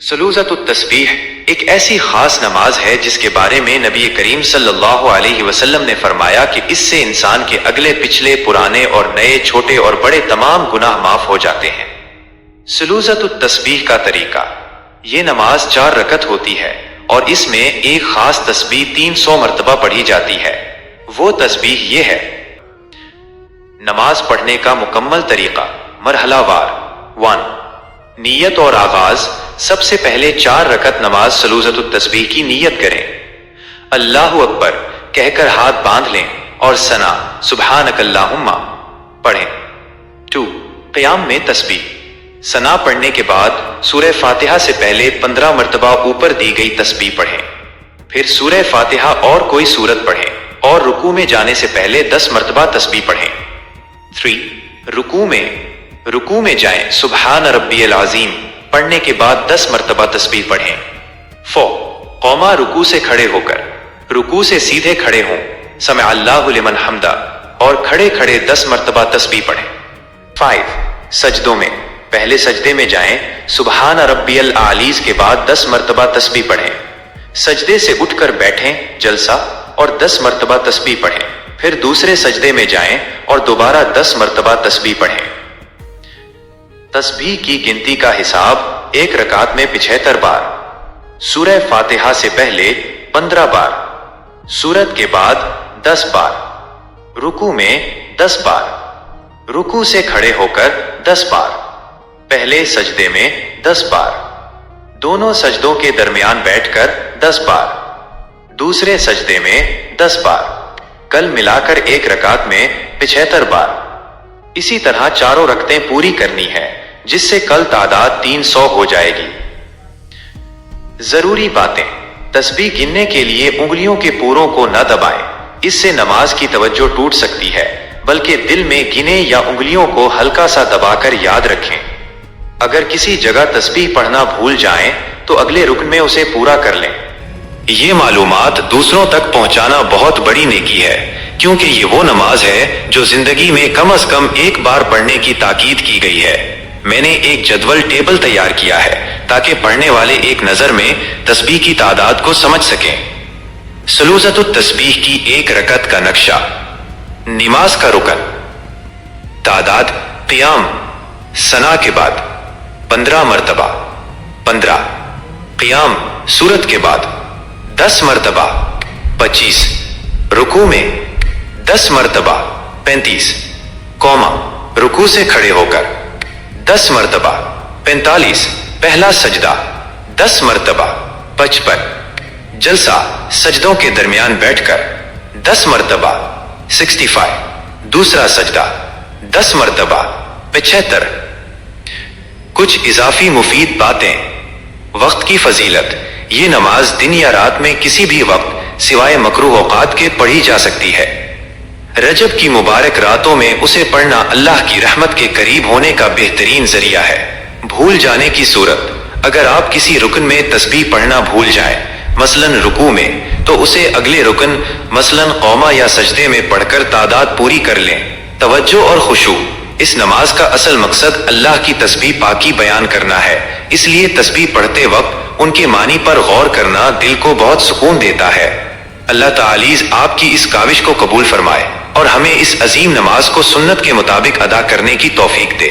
सलूज़तुत तस्बीह एक ऐसी खास नमाज है जिसके बारे में नबी करीम सल्लल्लाहु अलैहि वसल्लम ने फरमाया कि इससे इंसान के अगले पिछले पुराने और नए छोटे और बड़े तमाम गुनाह माफ हो जाते हैं। सलूज़तुत तस्बीह का तरीका। ये नमाज 4 रकत होती है और इसमें एक खास तस्बीह 300 मरतबा पढ़ी जाती है। वो तस्बीह ये है। नमाज पढ़ने का मुकम्मल तरीका। मरहलावार। 1. नीयत और आगाज। सबसे पहले 4 रकत नमाज सलूज़तुत तस्बीह की नीयत करें। अल्लाहु अकबर कहकर हाथ बांध लें और सना सुब्हानकल्लाहुम्मा पढ़ें। 2. क़याम में तस्बीह। सना पढ़ने के बाद सूरह फातिहा से पहले 15 मरतबा ऊपर दी गई तस्बीह पढ़ें। फिर सूरह फातिहा और कोई सूरत पढ़ें और रुकू में जाने से पहले 10 मरतबा तस्बीह पढ़ें। 3. रुकू में जाएं सुब्हान रब्बियल अज़ीम पढ़ने के बाद 10 मरतबा तस्बीह पढ़ें। 4. कौमा रुकू से खड़े होकर रुकू से सीधे खड़े हों समिअ अल्लाहु लिमन हम्दा और खड़े खड़े 10 मरतबा तस्बीह पढ़ें। 5. सजदों में पहले सजदे में जाएं सुब्हान रब्बियल आलीज़ के बाद 10 मरतबा तस्बीह पढ़ें। सजदे से उठकर बैठें जलसा और 10 मरतबा तस्बीह पढ़ें। फिर दूसरे सजदे में जाएं और दोबारा 10 मरतबा तस्बीह पढ़ें। तस्बीह की गिनती का हिसाब। 1 रकात में 75 बार। सूरह फातिहा से पहले 15 बार। सूरत के बाद 10 बार। रुकू में 10 बार। रुकू से खड़े होकर 10 बार। पहले सजदे में 10 बार। दोनों सजदों के दरमियान बैठकर 10 बार। दूसरे सजदे में 10 बार। कल मिलाकर 1 रकात में 75 बार। इसी तरह 4 रकतें पूरी करनी है जिससे कल तादाद 300 हो जाएगी। जरूरी बातें। तस्बीह गिनने के लिए उंगलियों के पूरों को न दबाएं, इससे नमाज की तवज्जो टूट सकती है, बल्कि दिल में गिने या उंगलियों को हल्का सा दबाकर याद रखें। अगर किसी जगह तस्बीह पढ़ना भूल जाएं तो अगले रुकन में उसे पूरा कर लें। ये मालूमात दूसरों तक पहुंचाना बहुत बड़ी नेकी है, क्योंकि ये वो नमाज है जो जिंदगी में कम से कम एक बार पढ़ने की ताकीद की गई है। मैंने एक जदवल टेबल तैयार किया है ताकि पढ़ने वाले एक नजर में तस्बीह की तादाद को समझ सकें। सलूज़तुत तस्बीह की 1 रकत का नक्शा। नमाज का रुकन। तादाद। क़याम सना के बाद 15 मरतबा 15। क़याम सूरत के बाद 10 मरतबा 25। रुकू में 10 मरतबा 35। कौमा रुकू से खड़े होकर 10 मरतबा 45। पहला सजदा 10 मरतबा 55। जलसा सजदों के दरमियान बैठकर 10 मरतबा 65। दूसरा सजदा 10 मरतबा 75। कुछ इजाफी मुफीद बातें। वक्त की फजीलत। ये नमाज दिन या रात में किसी भी वक्त सिवाय मकरूह औकात के पढ़ी जा सकती है। रजब की मुबारक रातों में उसे पढ़ना अल्लाह की रहमत के करीब होने का बेहतरीन जरिया है। भूल जाने की सूरत। अगर आप किसी रुकन में तस्बीह पढ़ना भूल जाएं, मसलन रुकू में, तो उसे अगले रुकन मसलन कौमा या सजदे में पढ़कर तादाद पूरी कर लें। तवज्जो और खुशू। इस नमाज का असल मकसद अल्लाह की तस्बीह पाकी बयान करना है, इसलिए तस्बीह पढ़ते वक्त उनके मानी पर गौर करना दिल को बहुत सुकून देता है। अल्लाह तालीज़ आपकी इस काविश को कबूल फरमाए और हमें इस अजीम नमाज को सुन्नत के मुताबिक अदा करने की तौफीक दे।